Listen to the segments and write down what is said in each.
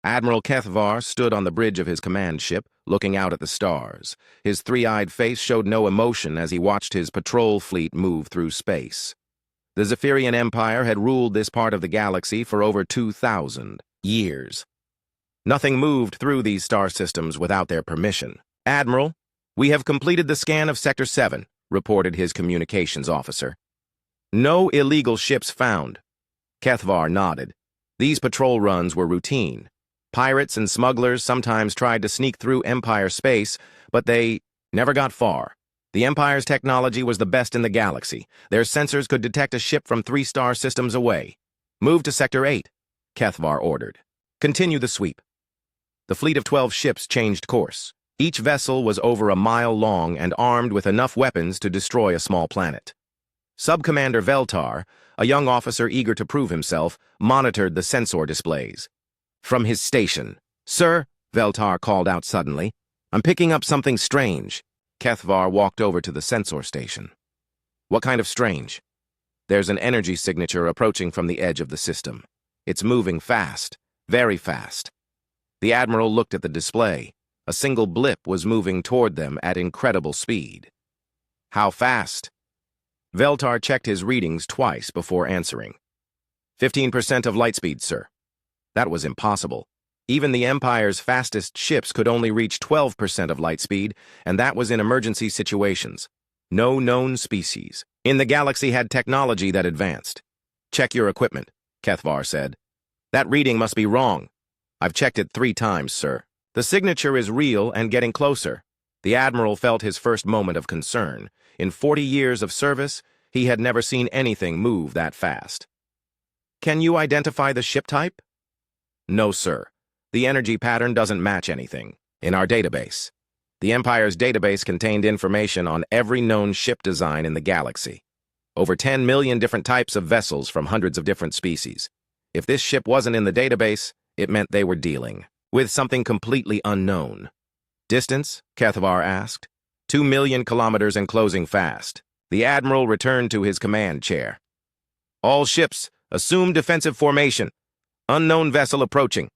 Admiral Kethvar stood on the bridge of his command ship, looking out at the stars. His three-eyed face showed no emotion as he watched his patrol fleet move through space. The Zephyrian Empire had ruled this part of the galaxy for over 2,000 years. Nothing moved through these star systems without their permission. "Admiral, we have completed the scan of Sector 7, reported his communications officer. "No illegal ships found." Kethvar nodded. These patrol runs were routine. Pirates and smugglers sometimes tried to sneak through Empire space, but they never got far. The Empire's technology was the best in the galaxy. Their sensors could detect a ship from 3 star systems away. "Move to Sector 8, Kethvar ordered. "Continue the sweep." The fleet of 12 ships changed course. Each vessel was over a mile long and armed with enough weapons to destroy a small planet. Sub-Commander Veltar, a young officer eager to prove himself, monitored the sensor displays. From his station, "Sir," Veltar called out suddenly, "I'm picking up something strange." Kethvar walked over to the sensor station. "What kind of strange?" "There's an energy signature approaching from the edge of the system. It's moving fast, very fast." The Admiral looked at the display. A single blip was moving toward them at incredible speed. "How fast?" Veltar checked his readings twice before answering. 15% of light speed, sir." That was impossible. Even the Empire's fastest ships could only reach 12% of light speed, and that was in emergency situations. No known species in the galaxy had technology that advanced. "Check your equipment," Kethvar said. "That reading must be wrong." "I've checked it 3 times, sir." "The signature is real and getting closer." The Admiral felt his first moment of concern. In 40 years of service, he had never seen anything move that fast. "Can you identify the ship type?" "No, sir. The energy pattern doesn't match anything in our database." The Empire's database contained information on every known ship design in the galaxy. Over 10 million different types of vessels from hundreds of different species. If this ship wasn't in the database, it meant they were dealing with something completely unknown. "Distance?" Kethvar asked. 2 million kilometers and closing fast." The Admiral returned to his command chair. "All ships, assume defensive formation. Unknown vessel approaching."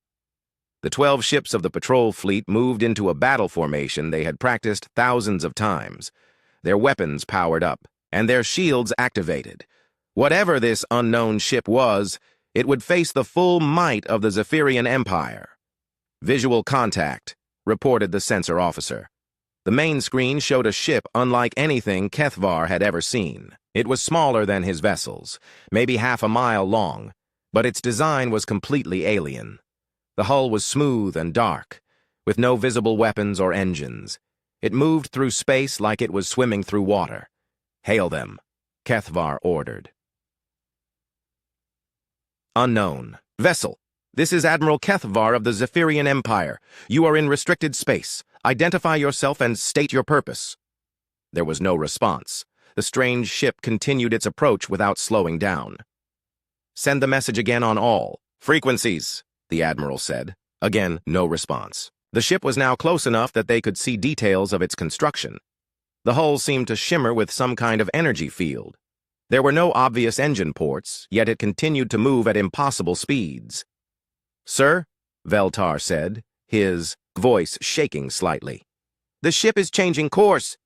The 12 ships of the patrol fleet moved into a battle formation they had practiced thousands of times. Their weapons powered up, and their shields activated. Whatever this unknown ship was, it would face the full might of the Zephyrian Empire. "Visual contact," reported the sensor officer. The main screen showed a ship unlike anything Kethvar had ever seen. It was smaller than his vessels, maybe half a mile long, but its design was completely alien. The hull was smooth and dark, with no visible weapons or engines. It moved through space like it was swimming through water. "Hail them," Kethvar ordered. Unknown. "Vessel, this is Admiral Kethvar of the Zephyrian Empire. You are in restricted space. Identify yourself and state your purpose." There was no response. The strange ship continued its approach without slowing down. "Send the message again on all frequencies," the Admiral said. Again, no response. The ship was now close enough that they could see details of its construction. The hull seemed to shimmer with some kind of energy field. There were no obvious engine ports, yet it continued to move at impossible speeds. "Sir," Veltar said, his voice shaking slightly. "The ship is changing course."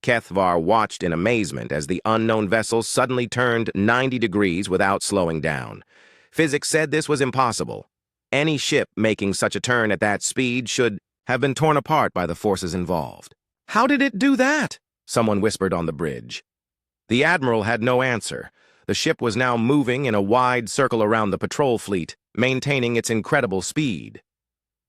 Kethvar watched in amazement as the unknown vessel suddenly turned 90 degrees without slowing down. Physics said this was impossible. Any ship making such a turn at that speed should have been torn apart by the forces involved. "How did it do that?" someone whispered on the bridge. The Admiral had no answer. The ship was now moving in a wide circle around the patrol fleet, maintaining its incredible speed.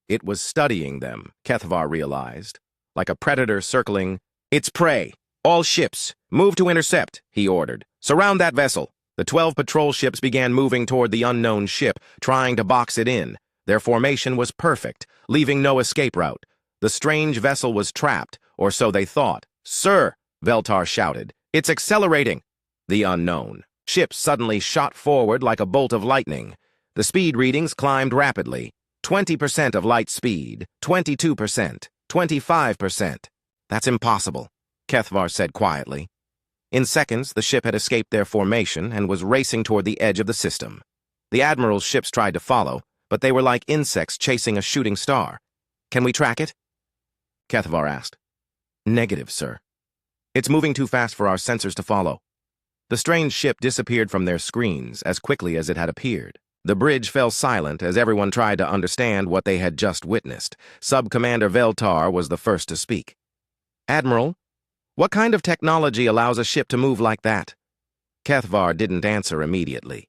It was studying them, Kethvar realized, like a predator circling its prey. "All ships, move to intercept," he ordered. "Surround that vessel." The 12 patrol ships began moving toward the unknown ship, trying to box it in. Their formation was perfect, leaving no escape route. The strange vessel was trapped, or so they thought. "Sir," Veltar shouted, "it's accelerating." The unknown ship suddenly shot forward like a bolt of lightning. The speed readings climbed rapidly. 20% of light speed, 22%, 25%. "That's impossible," Kethvar said quietly. In seconds, the ship had escaped their formation and was racing toward the edge of the system. The Admiral's ships tried to follow, but they were like insects chasing a shooting star. Can we track it? Kethvar asked. Negative, sir. It's moving too fast for our sensors to follow. The strange ship disappeared from their screens as quickly as it had appeared. The bridge fell silent as everyone tried to understand what they had just witnessed. Sub-Commander Veltar was the first to speak. Admiral, what kind of technology allows a ship to move like that? Kethvar didn't answer immediately.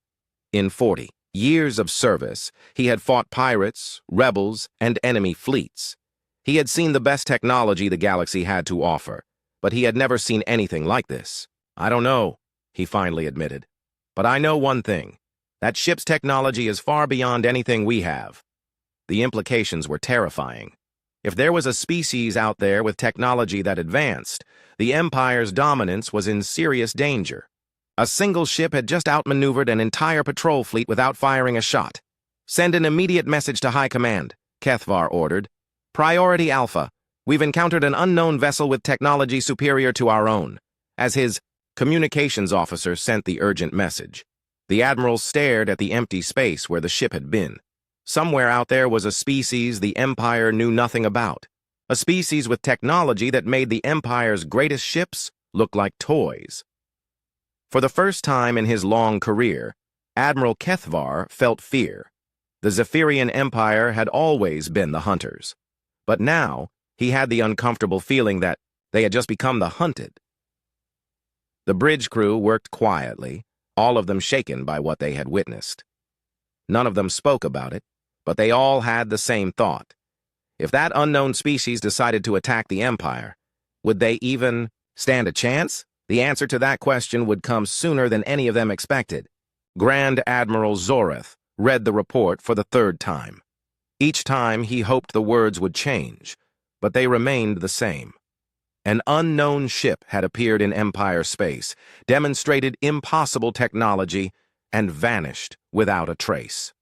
In 40 years of service, he had fought pirates, rebels, and enemy fleets. He had seen the best technology the galaxy had to offer, but he had never seen anything like this. I don't know, he finally admitted. But I know one thing. That ship's technology is far beyond anything we have. The implications were terrifying. If there was a species out there with technology that advanced, the Empire's dominance was in serious danger. A single ship had just outmaneuvered an entire patrol fleet without firing a shot. Send an immediate message to High Command, Kethvar ordered. Priority Alpha, we've encountered an unknown vessel with technology superior to our own. As his communications officer sent the urgent message, the Admiral stared at the empty space where the ship had been. Somewhere out there was a species the Empire knew nothing about. A species with technology that made the Empire's greatest ships look like toys. For the first time in his long career, Admiral Kethvar felt fear. The Zephyrian Empire had always been the hunters. But now, he had the uncomfortable feeling that they had just become the hunted. The bridge crew worked quietly, all of them shaken by what they had witnessed. None of them spoke about it, but they all had the same thought. If that unknown species decided to attack the Empire, would they even stand a chance? The answer to that question would come sooner than any of them expected. Grand Admiral Zoreth read the report for the third time. Each time he hoped the words would change, but they remained the same. An unknown ship had appeared in Empire space, demonstrated impossible technology, and vanished without a trace.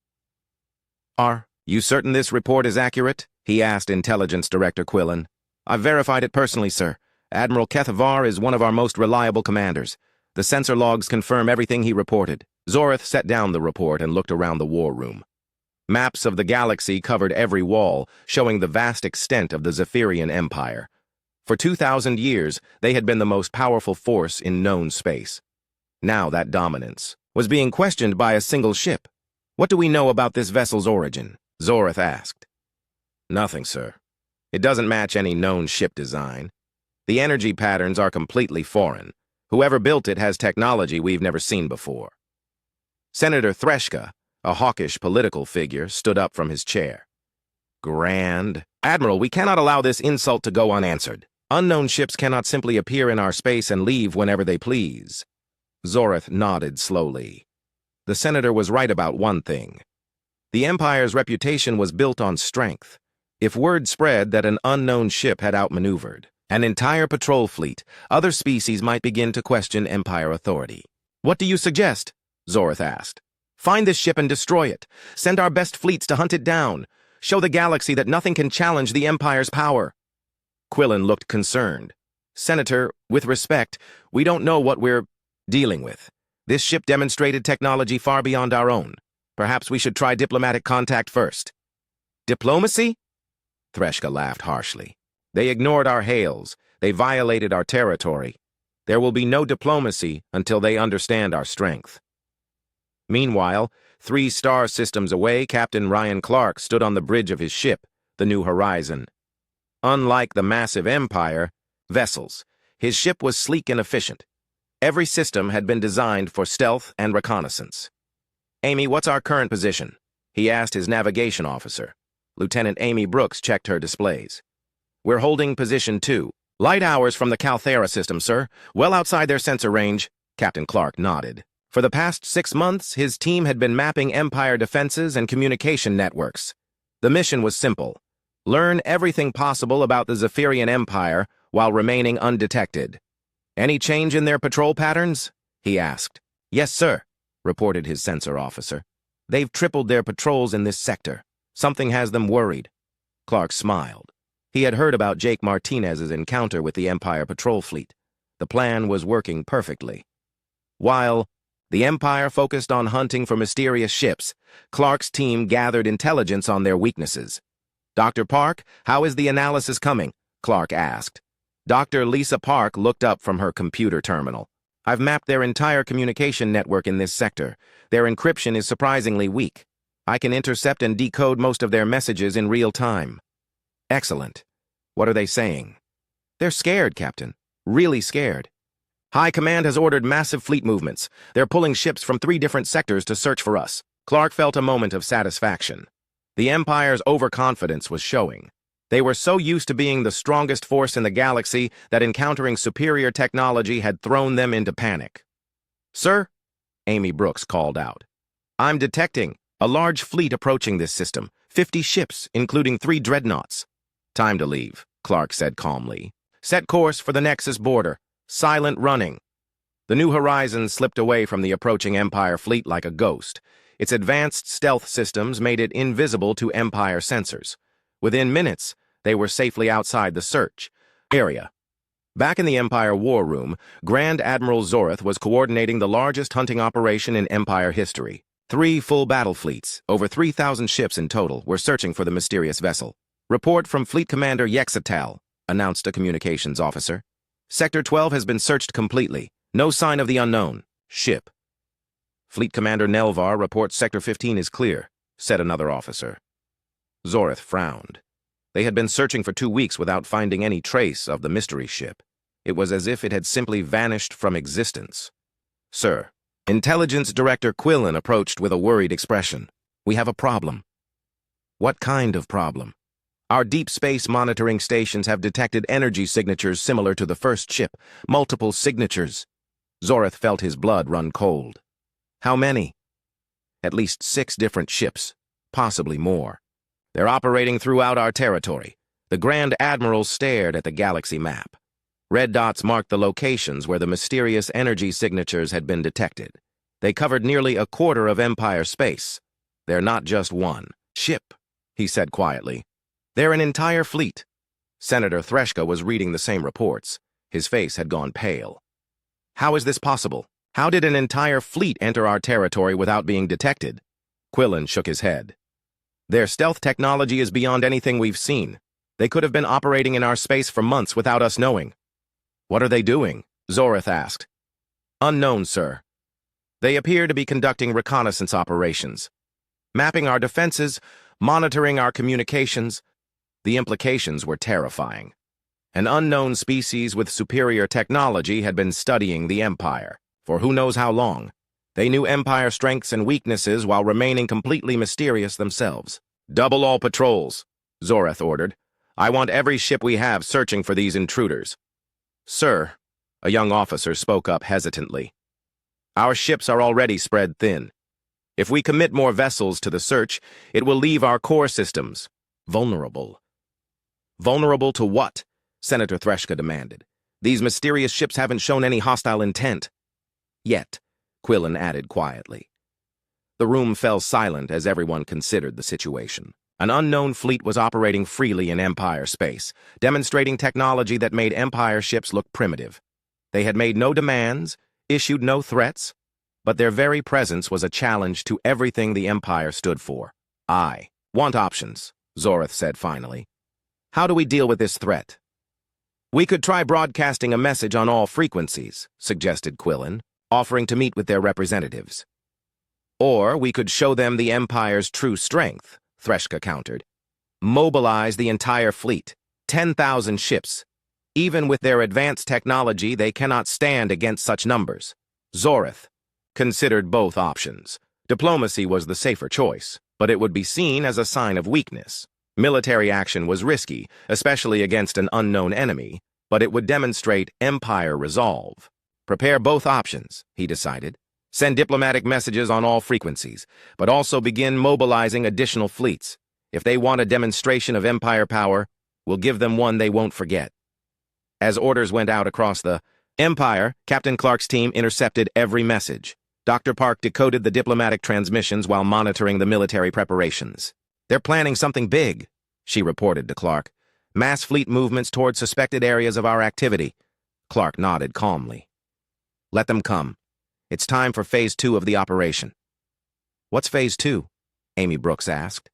Are you certain this report is accurate? He asked Intelligence Director Quillen. I've verified it personally, sir. Admiral Kethvar is one of our most reliable commanders. The sensor logs confirm everything he reported. Zoreth set down the report and looked around the war room. Maps of the galaxy covered every wall, showing the vast extent of the Zephyrian Empire. For 2,000 years, they had been the most powerful force in known space. Now that dominance was being questioned by a single ship. What do we know about this vessel's origin? Zoreth asked. Nothing, sir. It doesn't match any known ship design. The energy patterns are completely foreign. Whoever built it has technology we've never seen before. Senator Threshka, a hawkish political figure, stood up from his chair. Grand Admiral, we cannot allow this insult to go unanswered. Unknown ships cannot simply appear in our space and leave whenever they please. Zoreth nodded slowly. The senator was right about one thing. The Empire's reputation was built on strength. If word spread that an unknown ship had outmaneuvered an entire patrol fleet, other species might begin to question Empire authority. What do you suggest? Zoreth asked. Find this ship and destroy it. Send our best fleets to hunt it down. Show the galaxy that nothing can challenge the Empire's power. Quillen looked concerned. Senator, with respect, we don't know what we're dealing with. This ship demonstrated technology far beyond our own. Perhaps we should try diplomatic contact first. Diplomacy? Threshka laughed harshly. They ignored our hails. They violated our territory. There will be no diplomacy until they understand our strength. Meanwhile, 3 star systems away, Captain Ryan Clark stood on the bridge of his ship, the New Horizon. Unlike the massive Empire, vessels, his ship was sleek and efficient. Every system had been designed for stealth and reconnaissance. Amy, what's our current position? He asked his navigation officer. Lieutenant Amy Brooks checked her displays. We're holding position 2. Light hours from the Calthera system, sir. Well outside their sensor range. Captain Clark nodded. For the past 6 months, his team had been mapping Empire defenses and communication networks. The mission was simple. Learn everything possible about the Zephyrian Empire while remaining undetected. Any change in their patrol patterns? He asked. Yes, sir, reported his sensor officer. They've tripled their patrols in this sector. Something has them worried. Clark smiled. He had heard about Jake Martinez's encounter with the Empire patrol fleet. The plan was working perfectly. While The Empire focused on hunting for mysterious ships. Clark's team gathered intelligence on their weaknesses. "Dr. Park, how is the analysis coming?" Clark asked. Dr. Lisa Park looked up from her computer terminal. "I've mapped their entire communication network in this sector. Their encryption is surprisingly weak. I can intercept and decode most of their messages in real time." "Excellent. What are they saying?" "They're scared, Captain. Really scared. High Command has ordered massive fleet movements. They're pulling ships from 3 different sectors to search for us." Clark felt a moment of satisfaction. The Empire's overconfidence was showing. They were so used to being the strongest force in the galaxy that encountering superior technology had thrown them into panic. "Sir," Amy Brooks called out, "I'm detecting a large fleet approaching this system, 50 ships, including 3 dreadnoughts." "Time to leave," Clark said calmly. "Set course for the Nexus border. Silent running." The New Horizons slipped away from the approaching Empire fleet like a ghost. Its advanced stealth systems made it invisible to Empire sensors. Within minutes, they were safely outside the search area. Back in the Empire War Room, Grand Admiral Zoreth was coordinating the largest hunting operation in Empire history. 3 full battle fleets, over 3,000 ships in total, were searching for the mysterious vessel. "Report from Fleet Commander Yexatal," announced a communications officer. "Sector 12 has been searched completely. No sign of the unknown ship." "Fleet Commander Nelvar reports Sector 15 is clear," said another officer. Zoreth frowned. They had been searching for 2 weeks without finding any trace of the mystery ship. It was as if it had simply vanished from existence. "Sir," Intelligence Director Quillen approached with a worried expression. "We have a problem." "What kind of problem?" "Our deep space monitoring stations have detected energy signatures similar to the first ship. Multiple signatures." Zoreth felt his blood run cold. "How many?" "At least 6 different ships, possibly more. They're operating throughout our territory." The Grand Admiral stared at the galaxy map. Red dots marked the locations where the mysterious energy signatures had been detected. They covered nearly a quarter of Empire space. "They're not just one ship," he said quietly. "They're an entire fleet." Senator Threshka was reading the same reports. His face had gone pale. "How is this possible? How did an entire fleet enter our territory without being detected?" Quillen shook his head. "Their stealth technology is beyond anything we've seen. They could have been operating in our space for months without us knowing." "What are they doing?" Zoreth asked. "Unknown, sir. They appear to be conducting reconnaissance operations, mapping our defenses, monitoring our communications." The implications were terrifying. An unknown species with superior technology had been studying the Empire for who knows how long. They knew Empire strengths and weaknesses while remaining completely mysterious themselves. "Double all patrols," Zoreth ordered. "I want every ship we have searching for these intruders." "Sir," a young officer spoke up hesitantly, "our ships are already spread thin. If we commit more vessels to the search, it will leave our core systems vulnerable." "Vulnerable to what?" Senator Threshka demanded. "These mysterious ships haven't shown any hostile intent." "Yet," Quillen added quietly. The room fell silent as everyone considered the situation. An unknown fleet was operating freely in Empire space, demonstrating technology that made Empire ships look primitive. They had made no demands, issued no threats, but their very presence was a challenge to everything the Empire stood for. "I want options," Zoreth said finally. "How do we deal with this threat?" "We could try broadcasting a message on all frequencies," suggested Quillen, offering to meet with their representatives. "Or we could show them the Empire's true strength," Threshka countered. "Mobilize the entire fleet, 10,000 ships. Even with their advanced technology, they cannot stand against such numbers." Zoreth considered both options. Diplomacy was the safer choice, but it would be seen as a sign of weakness. Military action was risky, especially against an unknown enemy, but it would demonstrate Empire resolve. "Prepare both options," he decided. "Send diplomatic messages on all frequencies, but also begin mobilizing additional fleets. If they want a demonstration of Empire power, we'll give them one they won't forget." As orders went out across the Empire, Captain Clark's team intercepted every message. Dr. Park decoded the diplomatic transmissions while monitoring the military preparations. "They're planning something big," she reported to Clark. "Mass fleet movements toward suspected areas of our activity." Clark nodded calmly. "Let them come. It's time for Phase 2 of the operation. What's Phase 2? Amy Brooks asked.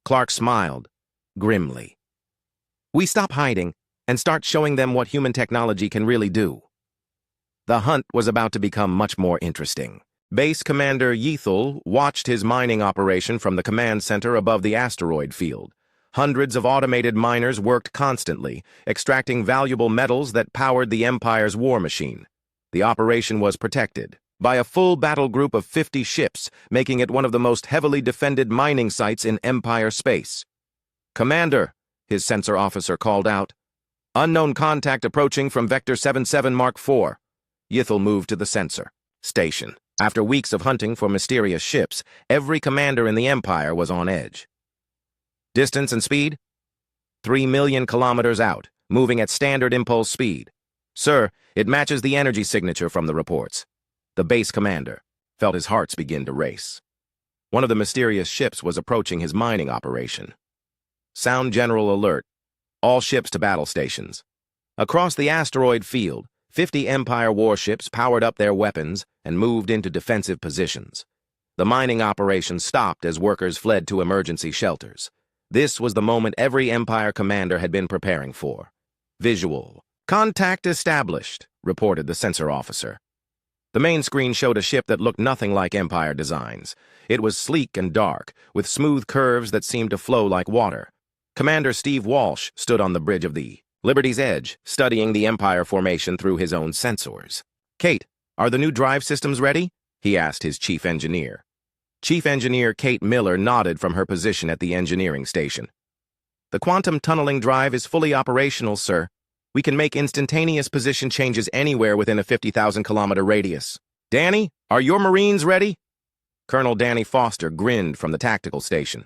Clark smiled, grimly. We stop hiding and start showing them what human technology can really do. The hunt was about to become much more interesting. Base Commander Yethel watched his mining operation from the command center above the asteroid field. Hundreds of automated miners worked constantly, extracting valuable metals that powered the Empire's war machine. The operation was protected by a full battle group of 50 ships, making it one of the most heavily defended mining sites in Empire space. Commander, his sensor officer called out. Unknown contact approaching from Vector 77 Mark IV. Yethel moved to the sensor station. After weeks of hunting for mysterious ships, every commander in the Empire was on edge. Distance and speed? 3 million kilometers out, moving at standard impulse speed. Sir, it matches the energy signature from the reports. The base commander felt his hearts begin to race. One of the mysterious ships was approaching his mining operation. Sound general alert. All ships to battle stations. Across the asteroid field, 50 Empire warships powered up their weapons and moved into defensive positions. The mining operation stopped as workers fled to emergency shelters. This was the moment every Empire commander had been preparing for. Visual. Contact established, reported the sensor officer. The main screen showed a ship that looked nothing like Empire designs. It was sleek and dark, with smooth curves that seemed to flow like water. Commander Steve Walsh stood on the bridge of the Liberty's Edge, studying the Empire formation through his own sensors. Kate, are the new drive systems ready? He asked his chief engineer. Chief Engineer Kate Miller nodded from her position at the engineering station. The quantum tunneling drive is fully operational, sir. We can make instantaneous position changes anywhere within a 50,000-kilometer radius. Danny, are your Marines ready? Colonel Danny Foster grinned from the tactical station.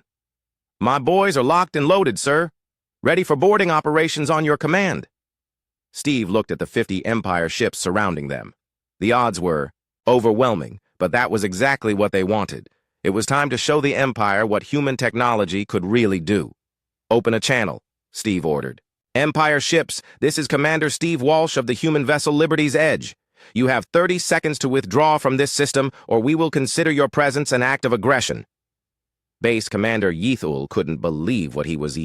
My boys are locked and loaded, sir. Ready for boarding operations on your command. Steve looked at the 50 Empire ships surrounding them. The odds were overwhelming, but that was exactly what they wanted. It was time to show the Empire what human technology could really do. Open a channel, Steve ordered. Empire ships, this is Commander Steve Walsh of the human vessel Liberty's Edge. You have 30 seconds to withdraw from this system, or we will consider your presence an act of aggression. Base Commander Yethel couldn't believe what he was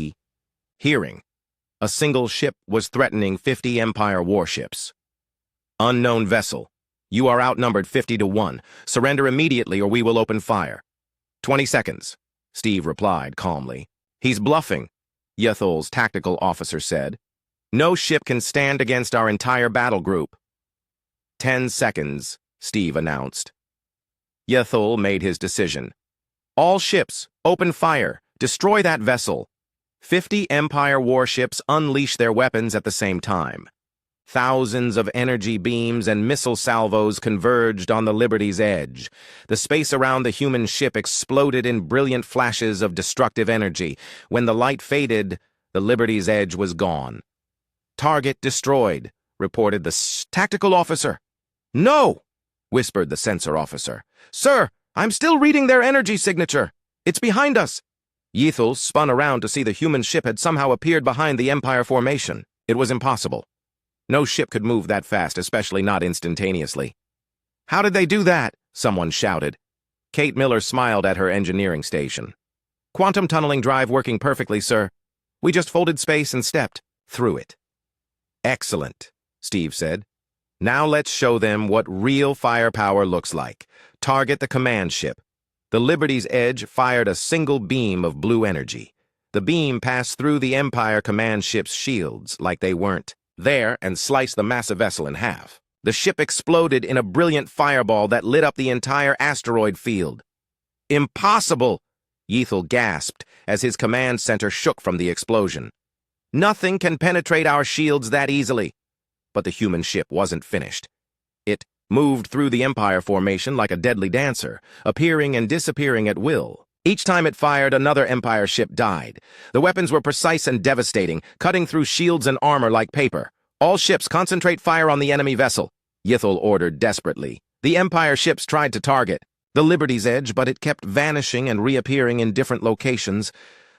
hearing. A single ship was threatening 50 Empire warships. Unknown vessel. You are outnumbered 50-1. Surrender immediately or we will open fire. 20 seconds, Steve replied calmly. He's bluffing, Yethel's tactical officer said. No ship can stand against our entire battle group. 10 seconds, Steve announced. Yethel made his decision. All ships, open fire, destroy that vessel. 50 Empire warships unleash their weapons at the same time. Thousands of energy beams and missile salvos converged on the Liberty's Edge. The space around the human ship exploded in brilliant flashes of destructive energy. When the light faded, the Liberty's Edge was gone. Target destroyed, reported the tactical officer. No, whispered the sensor officer. Sir, I'm still reading their energy signature. It's behind us. Yethel spun around to see the human ship had somehow appeared behind the Empire formation. It was impossible. No ship could move that fast, especially not instantaneously. How did they do that? Someone shouted. Kate Miller smiled at her engineering station. Quantum tunneling drive working perfectly, sir. We just folded space and stepped through it. Excellent, Steve said. Now let's show them what real firepower looks like. Target the command ship. The Liberty's Edge fired a single beam of blue energy. The beam passed through the Empire command ship's shields like they weren't there and sliced the massive vessel in half. The ship exploded in a brilliant fireball that lit up the entire asteroid field. Impossible! Yethel gasped as his command center shook from the explosion. Nothing can penetrate our shields that easily. But the human ship wasn't finished. It moved through the Empire formation like a deadly dancer, appearing and disappearing at will. Each time it fired, another Empire ship died. The weapons were precise and devastating, cutting through shields and armor like paper. All ships concentrate fire on the enemy vessel, Yethel ordered desperately. The Empire ships tried to target the Liberty's Edge, but it kept vanishing and reappearing in different locations.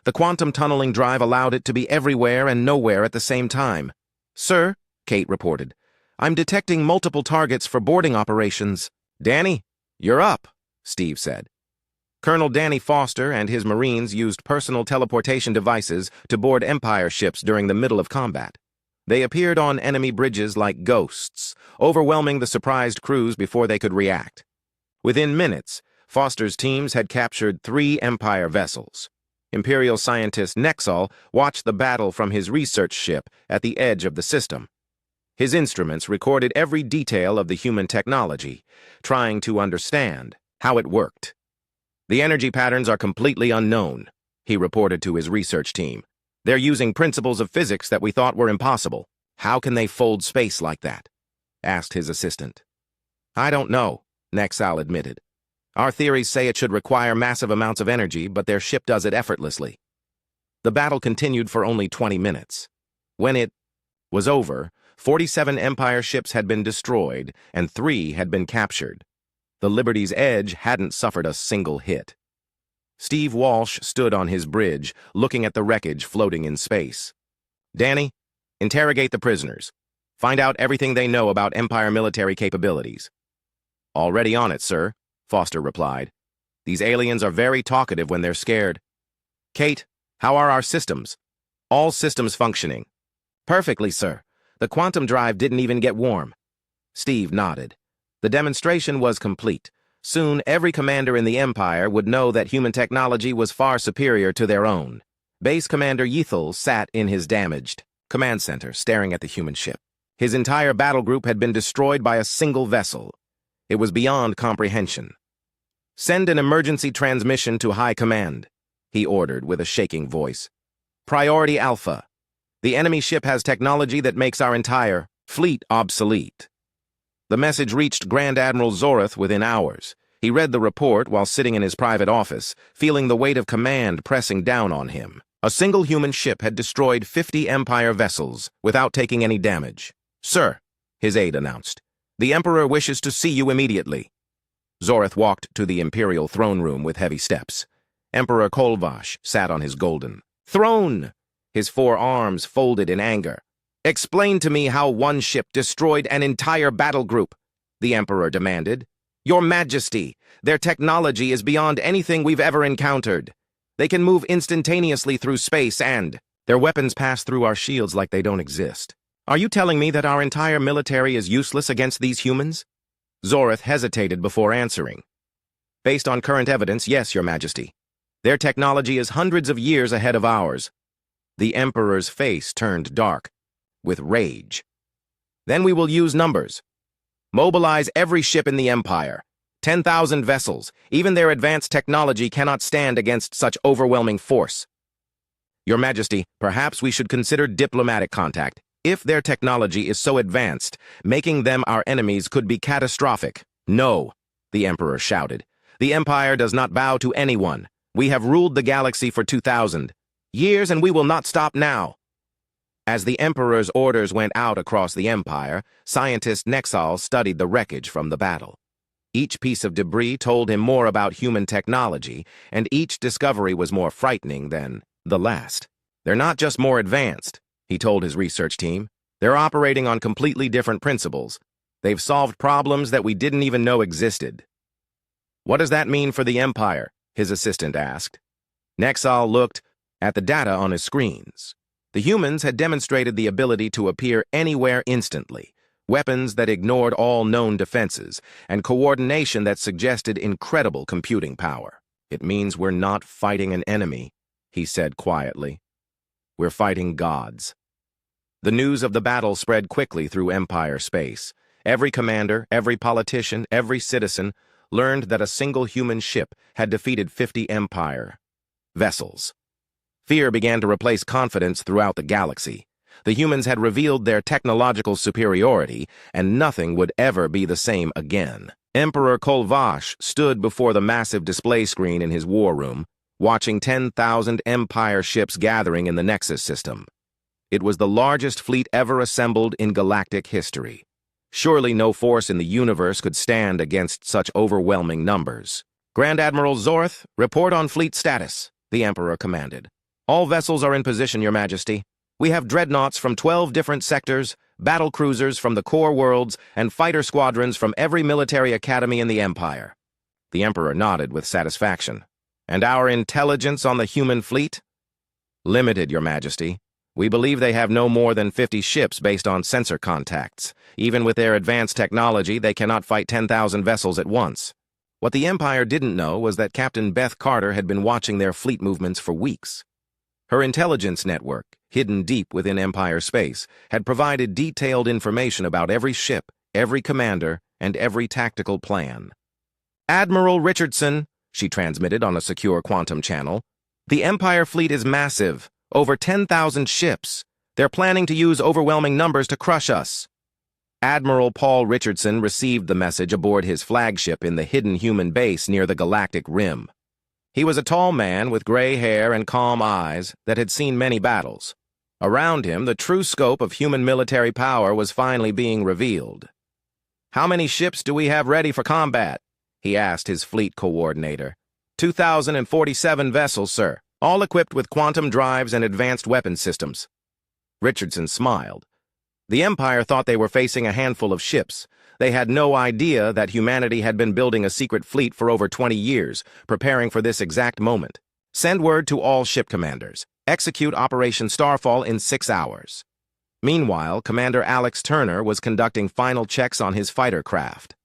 The quantum tunneling drive allowed it to be everywhere and nowhere at the same time. Sir, Kate reported, I'm detecting multiple targets for boarding operations. "Danny, you're up," Steve said. Colonel Danny Foster and his Marines used personal teleportation devices to board Empire ships during the middle of combat. They appeared on enemy bridges like ghosts, overwhelming the surprised crews before they could react. Within minutes, Foster's teams had captured 3 Empire vessels. Imperial scientist Nexal watched the battle from his research ship at the edge of the system. His instruments recorded every detail of the human technology, trying to understand how it worked. "The energy patterns are completely unknown," he reported to his research team. "They're using principles of physics that we thought were impossible. How can they fold space like that?" asked his assistant. "I don't know," Nexal admitted. "Our theories say it should require massive amounts of energy, but their ship does it effortlessly." The battle continued for only 20 minutes. When it was over, 47 Empire ships had been destroyed and 3 had been captured. The Liberty's Edge hadn't suffered a single hit. Steve Walsh stood on his bridge, looking at the wreckage floating in space. "Danny, interrogate the prisoners. Find out everything they know about Empire military capabilities." "Already on it, sir," Foster replied. "These aliens are very talkative when they're scared." "Kate, how are our systems?" "All systems functioning." "Perfectly, sir. The quantum drive didn't even get warm." Steve nodded. The demonstration was complete. Soon, every commander in the Empire would know that human technology was far superior to their own. Base Commander Yethel sat in his damaged command center, staring at the human ship. His entire battle group had been destroyed by a single vessel. It was beyond comprehension. "Send an emergency transmission to High Command," he ordered with a shaking voice. "Priority Alpha. The enemy ship has technology that makes our entire fleet obsolete." The message reached Grand Admiral Zorath within hours. He read the report while sitting in his private office, feeling the weight of command pressing down on him. A single human ship had destroyed 50 Empire vessels without taking any damage. "Sir," his aide announced, "the Emperor wishes to see you immediately." Zorath walked to the Imperial throne room with heavy steps. Emperor Kolvash sat on his golden throne, his 4 arms folded in anger. "Explain to me how one ship destroyed an entire battle group," the Emperor demanded. "Your Majesty, their technology is beyond anything we've ever encountered. They can move instantaneously through space and their weapons pass through our shields like they don't exist. Are you telling me that our entire military is useless against these humans?" Zorath hesitated before answering. "Based on current evidence, yes, Your Majesty. Their technology is hundreds of years ahead of ours." The Emperor's face turned dark with rage. "Then we will use numbers. Mobilize every ship in the Empire. 10,000 vessels. Even their advanced technology cannot stand against such overwhelming force. Your Majesty, perhaps we should consider diplomatic contact. If their technology is so advanced, making them our enemies could be catastrophic." "No," the Emperor shouted. "The Empire does not bow to anyone. We have ruled the galaxy for 2,000 years, and we will not stop now." As the Emperor's orders went out across the Empire, scientist Nexal studied the wreckage from the battle. Each piece of debris told him more about human technology, and each discovery was more frightening than the last. "They're not just more advanced," he told his research team. "They're operating on completely different principles. They've solved problems that we didn't even know existed." "What does that mean for the Empire?" his assistant asked. Nexal looked at the data on his screens. The humans had demonstrated the ability to appear anywhere instantly, weapons that ignored all known defenses, and coordination that suggested incredible computing power. "It means we're not fighting an enemy," he said quietly. "We're fighting gods." The news of the battle spread quickly through Empire space. Every commander, every politician, every citizen learned that a single human ship had defeated 50 Empire vessels. Fear began to replace confidence throughout the galaxy. The humans had revealed their technological superiority, and nothing would ever be the same again. Emperor Kolvash stood before the massive display screen in his war room, watching 10,000 Empire ships gathering in the Nexus system. It was the largest fleet ever assembled in galactic history. Surely no force in the universe could stand against such overwhelming numbers. "Grand Admiral Zorath, report on fleet status," the Emperor commanded. "All vessels are in position, Your Majesty. We have dreadnoughts from 12 different sectors, battle cruisers from the core worlds, and fighter squadrons from every military academy in the Empire. The Emperor nodded with satisfaction. And our intelligence on the human fleet? Limited, Your Majesty. We believe they have no more than 50 ships based on sensor contacts. Even with their advanced technology, they cannot fight 10,000 vessels at once. What the Empire didn't know was that Captain Beth Carter had been watching their fleet movements for weeks. Her intelligence network, hidden deep within Empire space, had provided detailed information about every ship, every commander, and every tactical plan. Admiral Richardson, she transmitted on a secure quantum channel, the Empire fleet is massive. Over 10,000 ships. They're planning to use overwhelming numbers to crush us. Admiral Paul Richardson received the message aboard his flagship in the hidden human base near the Galactic Rim. He was a tall man with gray hair and calm eyes that had seen many battles. Around him, the true scope of human military power was finally being revealed. "How many ships do we have ready for combat?" he asked his fleet coordinator. 2,047 vessels, sir. All equipped with quantum drives and advanced weapon systems. Richardson smiled. The Empire thought they were facing a handful of ships. They had no idea that humanity had been building a secret fleet for over 20 years, preparing for this exact moment. Send word to all ship commanders. Execute Operation Starfall in 6 hours. Meanwhile, Commander Alex Turner was conducting final checks on his fighter craft.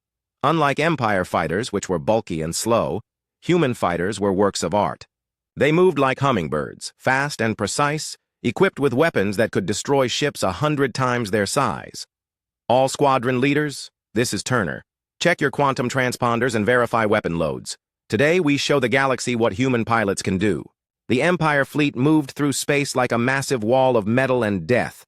Unlike Empire fighters, which were bulky and slow, human fighters were works of art. They moved like hummingbirds, fast and precise, equipped with weapons that could destroy ships 100 times their size. All squadron leaders, this is Turner. Check your quantum transponders and verify weapon loads. Today we show the galaxy what human pilots can do. The Empire fleet moved through space like a massive wall of metal and death.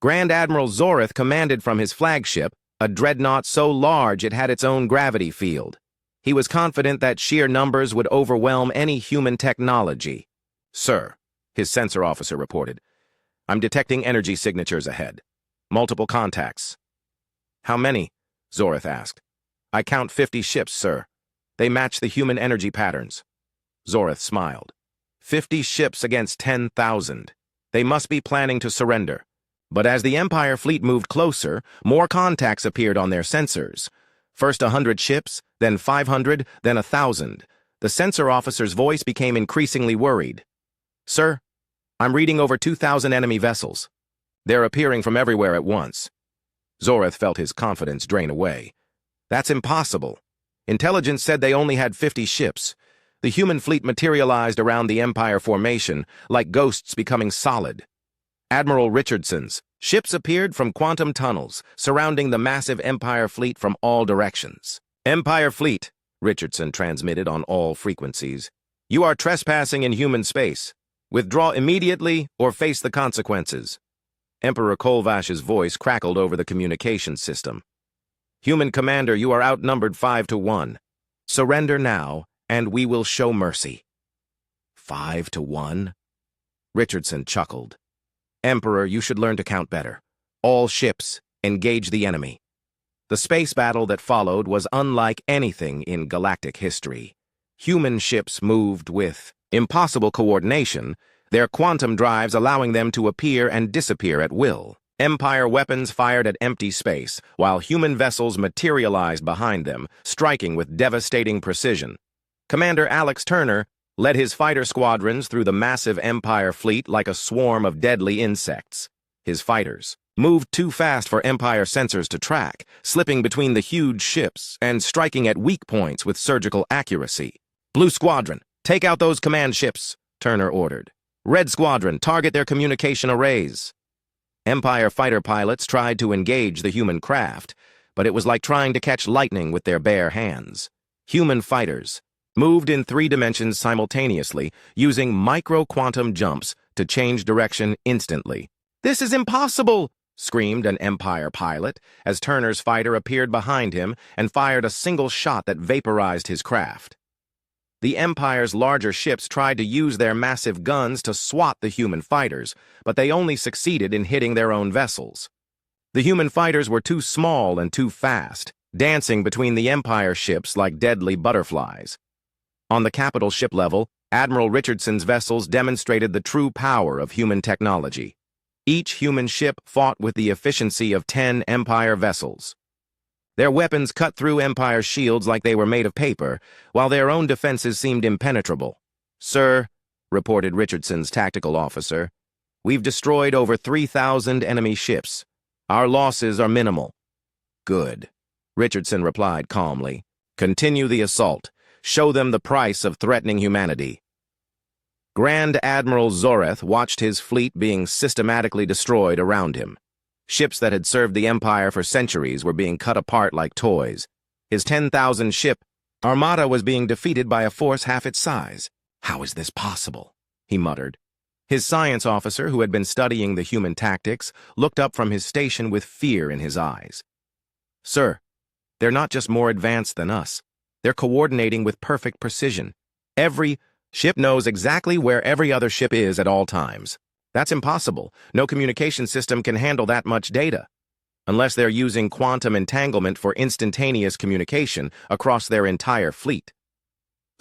Grand Admiral Zorith commanded from his flagship, a dreadnought so large it had its own gravity field. He was confident that sheer numbers would overwhelm any human technology. "Sir," his sensor officer reported, "I'm detecting energy signatures ahead. Multiple contacts." "How many?" Zorith asked. "I count 50 ships, sir. They match the human energy patterns." Zorith smiled. 50 ships against 10,000. They must be planning to surrender. But as the Empire fleet moved closer, more contacts appeared on their sensors. First 100 ships, then 500, then 1,000. The sensor officer's voice became increasingly worried. "Sir, I'm reading over 2,000 enemy vessels. They're appearing from everywhere at once." Zorith felt his confidence drain away. "That's impossible. Intelligence said they only had 50 ships. The human fleet materialized around the Empire formation, like ghosts becoming solid. Admiral Richardson's ships appeared from quantum tunnels, surrounding the massive Empire fleet from all directions. "Empire fleet," Richardson transmitted on all frequencies. "You are trespassing in human space. Withdraw immediately or face the consequences." Emperor Kolvash's voice crackled over the communication system. "Human commander, you are outnumbered 5-1. Surrender now, and we will show mercy." 5-1? Richardson chuckled. "Emperor, you should learn to count better. All ships, engage the enemy." The space battle that followed was unlike anything in galactic history. Human ships moved with impossible coordination, their quantum drives allowing them to appear and disappear at will. Empire weapons fired at empty space, while human vessels materialized behind them, striking with devastating precision. Commander Alex Turner led his fighter squadrons through the massive Empire fleet like a swarm of deadly insects. His fighters moved too fast for Empire sensors to track, slipping between the huge ships and striking at weak points with surgical accuracy. "Blue Squadron, take out those command ships," Turner ordered. "Red Squadron, target their communication arrays." Empire fighter pilots tried to engage the human craft, but it was like trying to catch lightning with their bare hands. Human fighters moved in 3 dimensions simultaneously, using micro-quantum jumps to change direction instantly. "This is impossible!" screamed an Empire pilot as Turner's fighter appeared behind him and fired a single shot that vaporized his craft. The Empire's larger ships tried to use their massive guns to swat the human fighters, but they only succeeded in hitting their own vessels. The human fighters were too small and too fast, dancing between the Empire ships like deadly butterflies. On the capital ship level, Admiral Richardson's vessels demonstrated the true power of human technology. Each human ship fought with the efficiency of 10 Empire vessels. Their weapons cut through Empire's shields like they were made of paper, while their own defenses seemed impenetrable. "Sir," reported Richardson's tactical officer, "we've destroyed over 3,000 enemy ships. Our losses are minimal." "Good," Richardson replied calmly. "Continue the assault. Show them the price of threatening humanity." Grand Admiral Zoreth watched his fleet being systematically destroyed around him. Ships that had served the Empire for centuries were being cut apart like toys. His 10,000-ship armada was being defeated by a force half its size. "How is this possible?" he muttered. His science officer, who had been studying the human tactics, looked up from his station with fear in his eyes. "Sir, they're not just more advanced than us. They're coordinating with perfect precision. Every ship knows exactly where every other ship is at all times. That's impossible. No communication system can handle that much data. Unless they're using quantum entanglement for instantaneous communication across their entire fleet."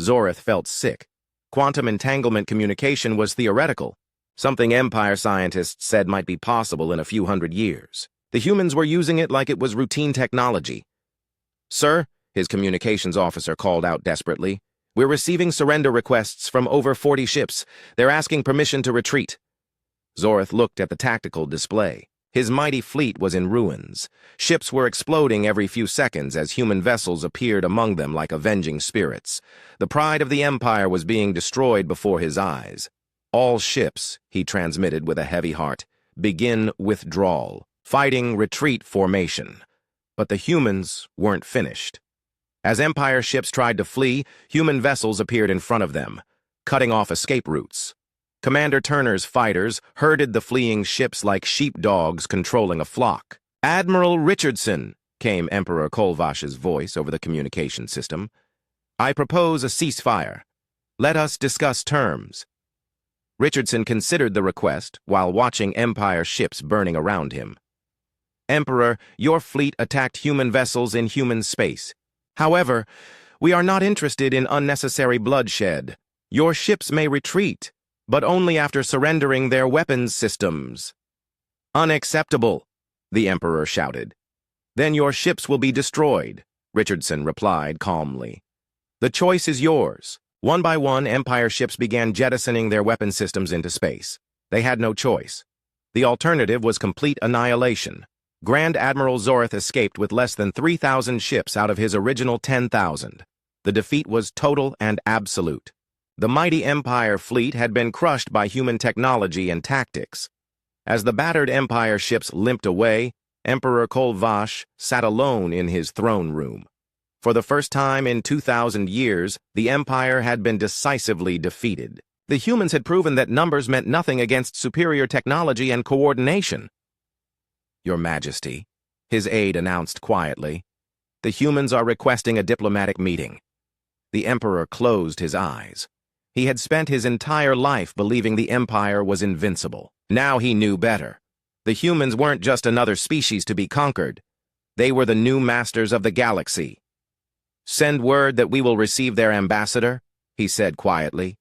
Zoreth felt sick. Quantum entanglement communication was theoretical, something Empire scientists said might be possible in a few hundred years. The humans were using it like it was routine technology. "Sir," his communications officer called out desperately, "we're receiving surrender requests from over 40 ships. They're asking permission to retreat." Zoreth looked at the tactical display. His mighty fleet was in ruins. Ships were exploding every few seconds as human vessels appeared among them like avenging spirits. The pride of the Empire was being destroyed before his eyes. "All ships," he transmitted with a heavy heart, "begin withdrawal. Fighting retreat formation." But the humans weren't finished. As Empire ships tried to flee, human vessels appeared in front of them, cutting off escape routes. Commander Turner's fighters herded the fleeing ships like sheepdogs controlling a flock. "Admiral Richardson," came Emperor Kolvash's voice over the communication system, "I propose a ceasefire. Let us discuss terms." Richardson considered the request while watching Empire ships burning around him. "Emperor, your fleet attacked human vessels in human space. However, we are not interested in unnecessary bloodshed. Your ships may retreat, but only after surrendering their weapons systems." "Unacceptable," the Emperor shouted. "Then your ships will be destroyed," Richardson replied calmly. "The choice is yours." One by one, Empire ships began jettisoning their weapon systems into space. They had no choice. The alternative was complete annihilation. Grand Admiral Zoreth escaped with less than 3,000 ships out of his original 10,000. The defeat was total and absolute. The mighty Empire fleet had been crushed by human technology and tactics. As the battered Empire ships limped away, Emperor Kolvash sat alone in his throne room. For the first time in 2,000 years, the Empire had been decisively defeated. The humans had proven that numbers meant nothing against superior technology and coordination. "Your Majesty," his aide announced quietly, "the humans are requesting a diplomatic meeting." The Emperor closed his eyes. He had spent his entire life believing the Empire was invincible. Now he knew better. The humans weren't just another species to be conquered. They were the new masters of the galaxy. "Send word that we will receive their ambassador," he said quietly.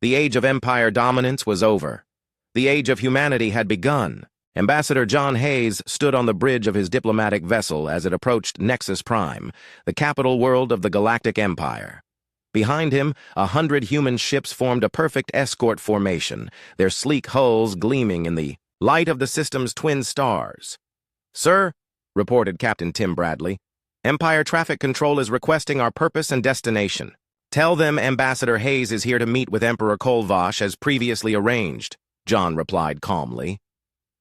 The age of Empire dominance was over. The age of humanity had begun. Ambassador John Hayes stood on the bridge of his diplomatic vessel as it approached Nexus Prime, the capital world of the Galactic Empire. Behind him, 100 human ships formed a perfect escort formation, their sleek hulls gleaming in the light of the system's twin stars. "Sir," reported Captain Tim Bradley, "Empire Traffic Control is requesting our purpose and destination. Tell them Ambassador Hayes is here to meet with Emperor Kolvash as previously arranged," John replied calmly.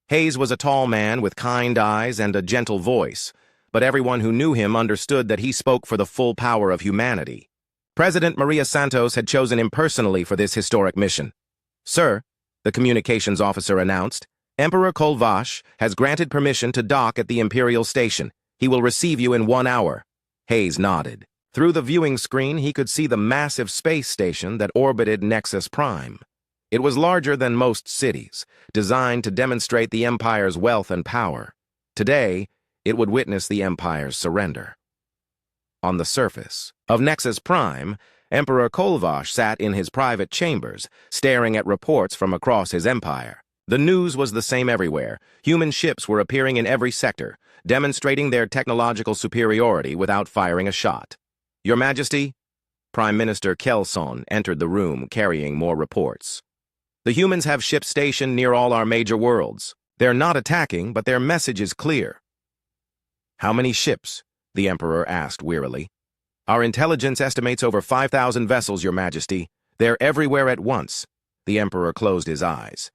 Hayes was a tall man with kind eyes and a gentle voice, but everyone who knew him understood that he spoke for the full power of humanity. President Maria Santos had chosen him personally for this historic mission. "Sir," the communications officer announced, "Emperor Kolvash has granted permission to dock at the Imperial Station. He will receive you in 1 hour." Hayes nodded. Through the viewing screen, he could see the massive space station that orbited Nexus Prime. It was larger than most cities, designed to demonstrate the Empire's wealth and power. Today, it would witness the Empire's surrender. On the surface of Nexus Prime, Emperor Kolvash sat in his private chambers, staring at reports from across his empire. The news was the same everywhere. Human ships were appearing in every sector, demonstrating their technological superiority without firing a shot. Your Majesty, Prime Minister Kelson entered the room carrying more reports. The humans have ships stationed near all our major worlds. They're not attacking, but their message is clear. How many ships? The Emperor asked wearily. Our intelligence estimates over 5,000 vessels, Your Majesty. They're everywhere at once. The Emperor closed his eyes.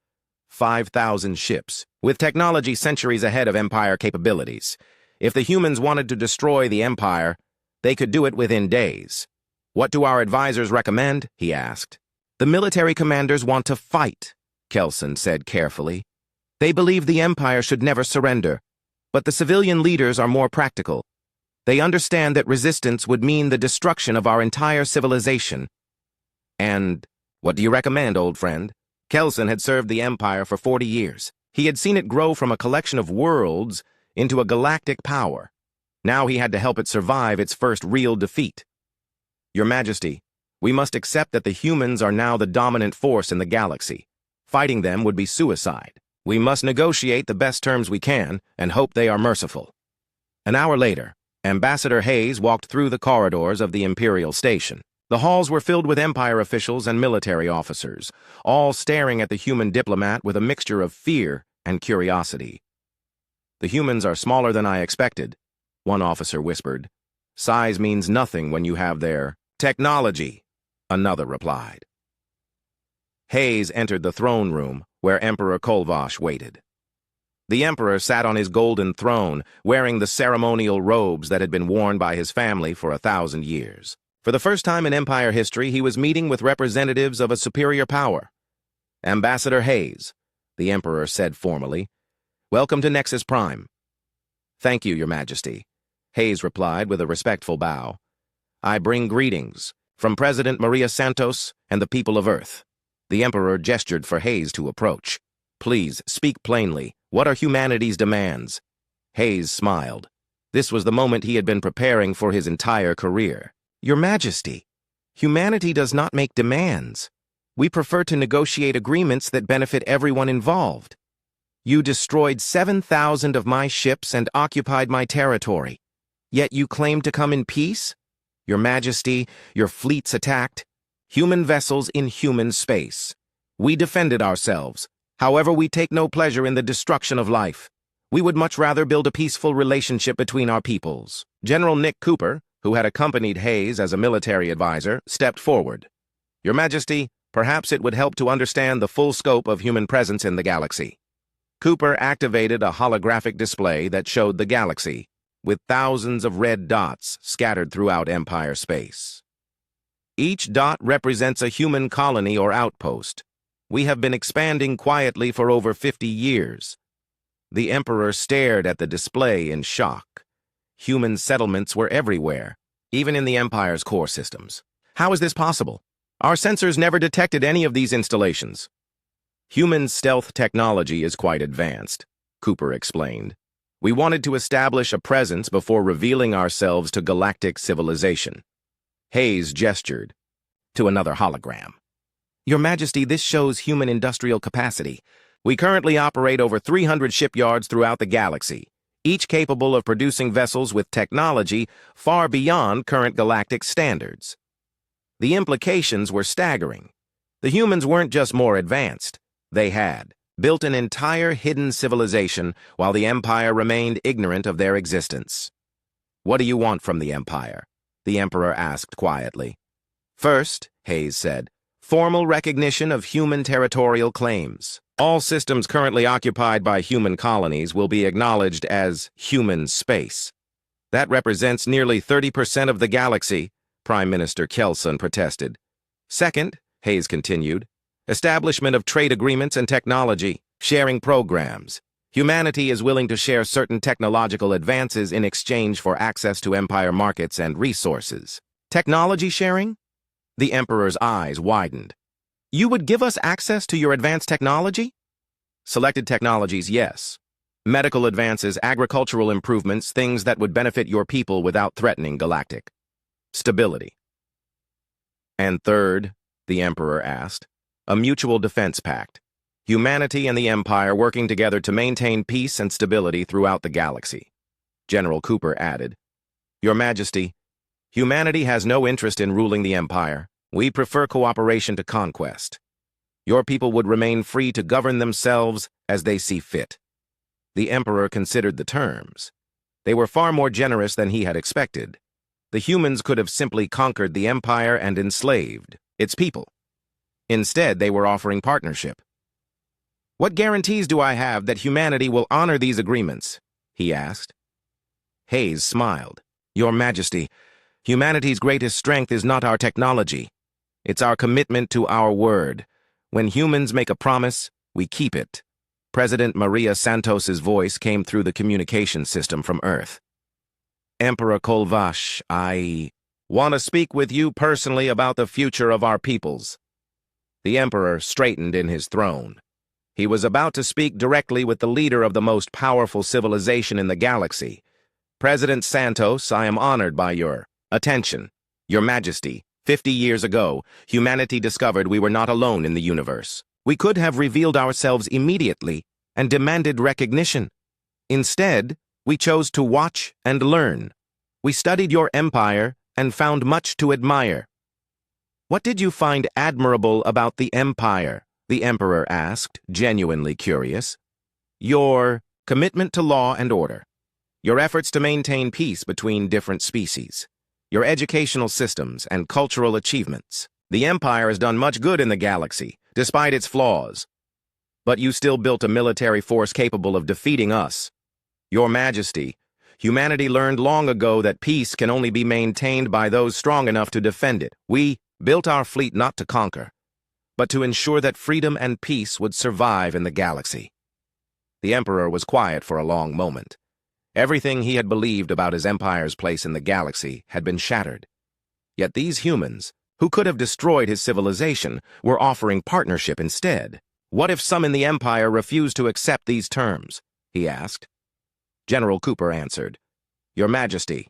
5,000 ships, with technology centuries ahead of Empire capabilities. If the humans wanted to destroy the Empire, they could do it within days. What do our advisors recommend? He asked. The military commanders want to fight, Kelson said carefully. They believe the Empire should never surrender, but the civilian leaders are more practical. They understand that resistance would mean the destruction of our entire civilization. And what do you recommend, old friend? Kelson had served the Empire for 40 years. He had seen it grow from a collection of worlds into a galactic power. Now he had to help it survive its first real defeat. Your Majesty, we must accept that the humans are now the dominant force in the galaxy. Fighting them would be suicide. We must negotiate the best terms we can and hope they are merciful. An hour later, Ambassador Hayes walked through the corridors of the Imperial Station. The halls were filled with Empire officials and military officers, all staring at the human diplomat with a mixture of fear and curiosity. The humans are smaller than I expected, one officer whispered. Size means nothing when you have their technology, another replied. Hayes entered the throne room, where Emperor Kolvash waited. The Emperor sat on his golden throne, wearing the ceremonial robes that had been worn by his family for 1,000 years. For the first time in Empire history, he was meeting with representatives of a superior power. Ambassador Hayes, the Emperor said formally, welcome to Nexus Prime. Thank you, Your Majesty, Hayes replied with a respectful bow. I bring greetings from President Maria Santos and the people of Earth. The Emperor gestured for Hayes to approach. Please, speak plainly. What are humanity's demands? Hayes smiled. This was the moment he had been preparing for his entire career. Your Majesty, humanity does not make demands. We prefer to negotiate agreements that benefit everyone involved. You destroyed 7,000 of my ships and occupied my territory. Yet you claim to come in peace? Your Majesty, your fleets attacked. Human vessels in human space. We defended ourselves. However, we take no pleasure in the destruction of life. We would much rather build a peaceful relationship between our peoples. General Nick Cooper, who had accompanied Hayes as a military advisor, stepped forward. Your Majesty, perhaps it would help to understand the full scope of human presence in the galaxy. Cooper activated a holographic display that showed the galaxy, with thousands of red dots scattered throughout Empire space. Each dot represents a human colony or outpost. We have been expanding quietly for over 50 years. The Emperor stared at the display in shock. Human settlements were everywhere, even in the Empire's core systems. How is this possible? Our sensors never detected any of these installations. Human stealth technology is quite advanced, Cooper explained. We wanted to establish a presence before revealing ourselves to galactic civilization. Hayes gestured to another hologram. Your Majesty, this shows human industrial capacity. We currently operate over 300 shipyards throughout the galaxy, each capable of producing vessels with technology far beyond current galactic standards. The implications were staggering. The humans weren't just more advanced. They had built an entire hidden civilization while the Empire remained ignorant of their existence. What do you want from the Empire? The Emperor asked quietly. First, Hayes said, formal recognition of human territorial claims. All systems currently occupied by human colonies will be acknowledged as human space. That represents nearly 30% of the galaxy, Prime Minister Kelson protested. Second, Hayes continued, establishment of trade agreements and technology, sharing programs. Humanity is willing to share certain technological advances in exchange for access to Empire markets and resources. Technology sharing? The Emperor's eyes widened. You would give us access to your advanced technology? Selected technologies, yes. Medical advances, agricultural improvements, things that would benefit your people without threatening galactic stability. And third, the Emperor asked, a mutual defense pact. Humanity and the Empire working together to maintain peace and stability throughout the galaxy. General Cooper added, Your Majesty, humanity has no interest in ruling the Empire. We prefer cooperation to conquest. Your people would remain free to govern themselves as they see fit. The Emperor considered the terms. They were far more generous than he had expected. The humans could have simply conquered the Empire and enslaved its people. Instead, they were offering partnership. What guarantees do I have that humanity will honor these agreements? He asked. Hayes smiled. Your Majesty, humanity's greatest strength is not our technology. It's our commitment to our word. When humans make a promise, we keep it. President Maria Santos's voice came through the communication system from Earth. Emperor Kolvash, I want to speak with you personally about the future of our peoples. The Emperor straightened in his throne. He was about to speak directly with the leader of the most powerful civilization in the galaxy. President Santos, I am honored by your attention. Your Majesty, 50 years ago, humanity discovered we were not alone in the universe. We could have revealed ourselves immediately and demanded recognition. Instead, we chose to watch and learn. We studied your empire and found much to admire. What did you find admirable about the empire? The Emperor asked, genuinely curious. Your commitment to law and order. Your efforts to maintain peace between different species. Your educational systems and cultural achievements. The Empire has done much good in the galaxy, despite its flaws. But you still built a military force capable of defeating us. Your Majesty, humanity learned long ago that peace can only be maintained by those strong enough to defend it. We built our fleet not to conquer, but to ensure that freedom and peace would survive in the galaxy. The Emperor was quiet for a long moment. Everything he had believed about his empire's place in the galaxy had been shattered. Yet these humans, who could have destroyed his civilization, were offering partnership instead. What if some in the Empire refused to accept these terms? He asked. General Cooper answered, Your Majesty,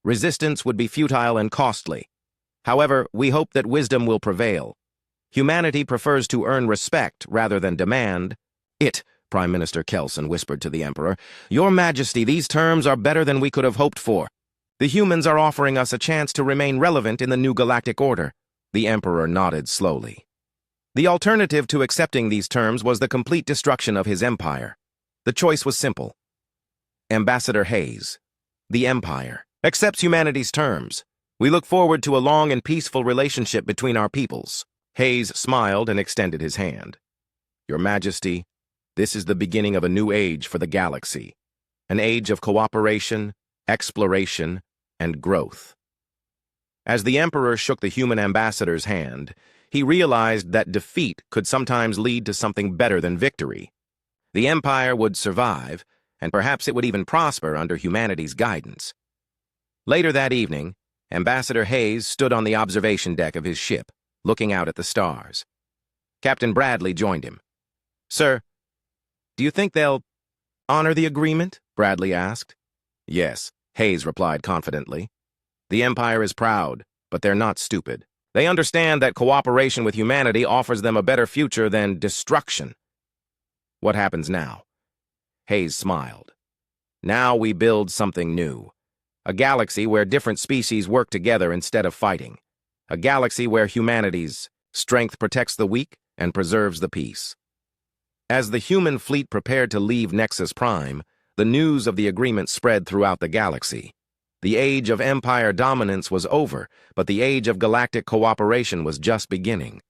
resistance would be futile and costly. However, we hope that wisdom will prevail. Humanity prefers to earn respect rather than demand. Prime Minister Kelson whispered to the Emperor, Your Majesty, these terms are better than we could have hoped for. The humans are offering us a chance to remain relevant in the new galactic order. The Emperor nodded slowly. The alternative to accepting these terms was the complete destruction of his empire. The choice was simple. Ambassador Hayes, the Empire, accepts humanity's terms. We look forward to a long and peaceful relationship between our peoples. Hayes smiled and extended his hand. Your Majesty, this is the beginning of a new age for the galaxy. An age of cooperation, exploration, and growth. As the Emperor shook the human ambassador's hand, he realized that defeat could sometimes lead to something better than victory. The Empire would survive, and perhaps it would even prosper under humanity's guidance. Later that evening, Ambassador Hayes stood on the observation deck of his ship, looking out at the stars. Captain Bradley joined him. Sir, do you think they'll honor the agreement? Bradley asked. Yes, Hayes replied confidently. The Empire is proud, but they're not stupid. They understand that cooperation with humanity offers them a better future than destruction. What happens now? Hayes smiled. Now we build something new. A galaxy where different species work together instead of fighting. A galaxy where humanity's strength protects the weak and preserves the peace. As the human fleet prepared to leave Nexus Prime, the news of the agreement spread throughout the galaxy. The age of Empire dominance was over, but the age of galactic cooperation was just beginning.